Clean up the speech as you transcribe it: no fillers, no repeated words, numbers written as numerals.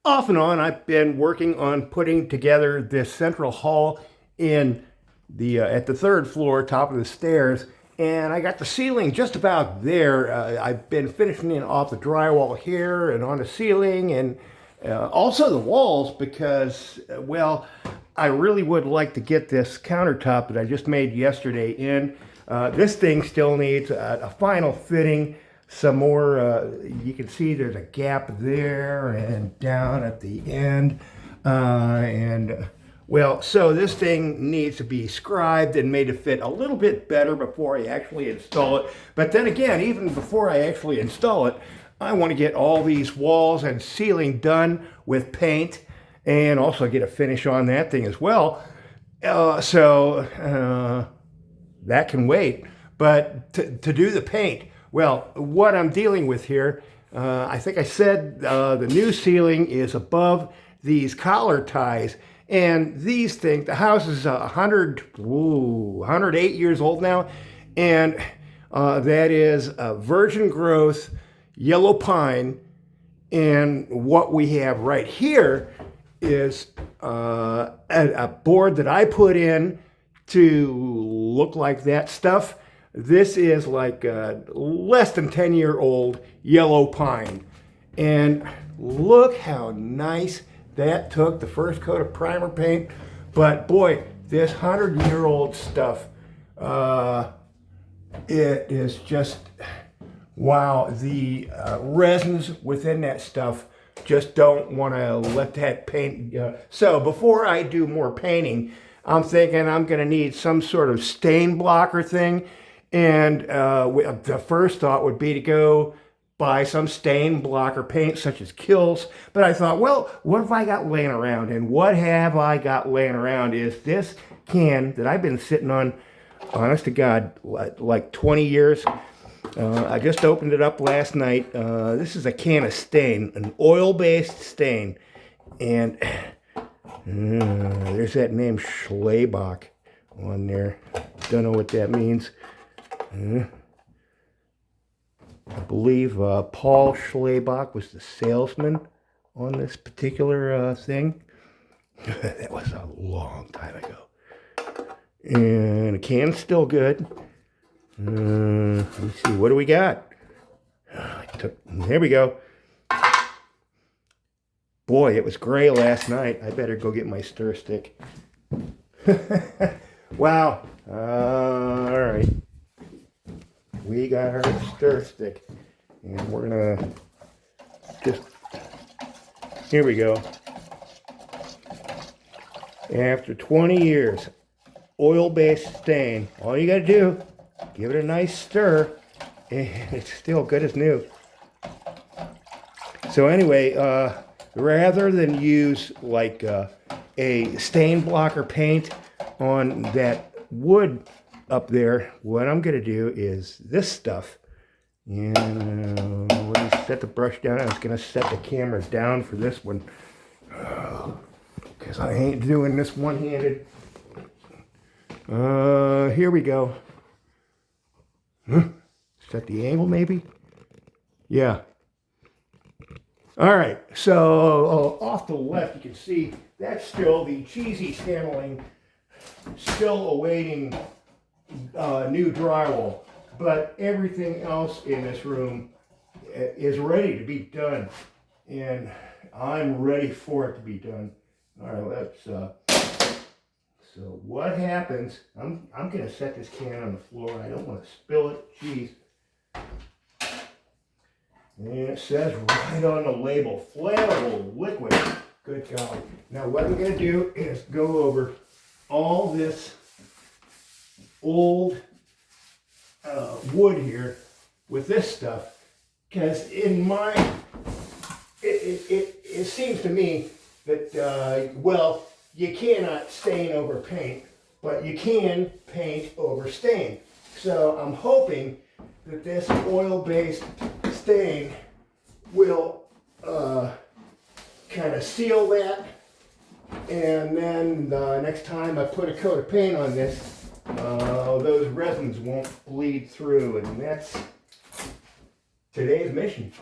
Off and on, I've been working on putting together this central hall in the at the third floor, top of the stairs, and I got the ceiling just about there. I've been finishing it off the drywall here and on the ceiling, and also the walls because, well, I really would like to get this countertop that I just made yesterday in. This thing still needs a final fitting. Some more, you can see there's a gap there and down at the end. Well, so this thing needs to be scribed and made to fit a little bit better before I actually install it. But then again, even before I actually install it, I want to get all these walls and ceiling done with paint and also get a finish on that thing as well. That can wait. But to do the paint, well, what I'm dealing with here, I think I said the new ceiling is above these collar ties. And these things, the house is 108 years old now. And that is a virgin growth yellow pine. And what we have right here is a board that I put in to look like that stuff. This is like less than 10-year-old yellow pine. And look how nice that took the first coat of primer paint. But boy, this 100-year-old stuff, it is just, wow. The resins within that stuff just don't want to let that paint. So before I do more painting, I'm thinking I'm going to need some sort of stain blocker thing. And the first thought would be to go buy some stain blocker paint such as Kills. But I thought, well, what have I got laying around? And what have I got laying around is this can that I've been sitting on, honest to God, like 20 years. I just opened it up last night. This is a can of stain, an oil-based stain. And there's that name Schlebach on there. Don't know what that means. I believe Paul Schlebach was the salesman on this particular thing. That was a long time ago. And the can's still good. Let me see, what do we got? There we go. Boy, it was gray last night. I better go get my stir stick. Wow. All right. We got our stir stick. And we're going to just, here we go. After 20 years, oil-based stain. All you got to do, give it a nice stir, and it's still good as new. So anyway, rather than use like a stain blocker paint on that wood up there, what I'm going to do is this stuff. And let me set the brush down. I was going to set the camera down for this one because I ain't doing this one-handed. Here we go. Set the angle maybe? Yeah. All right, so off to the left you can see that's still the cheesy paneling, still awaiting new drywall. But everything else in this room is ready to be done. And I'm ready for it to be done. All right, let's, so what happens, I'm going to set this can on the floor. I don't want to spill it. Jeez. And it says right on the label, flammable liquid. Good golly. Now what I'm going to do is go over all this old wood here with this stuff, because in my, it seems to me that, well, you cannot stain over paint, but you can paint over stain. So I'm hoping that this oil-based stain will kind of seal that, and then next time I put a coat of paint on this, those resins won't bleed through, and that's today's mission.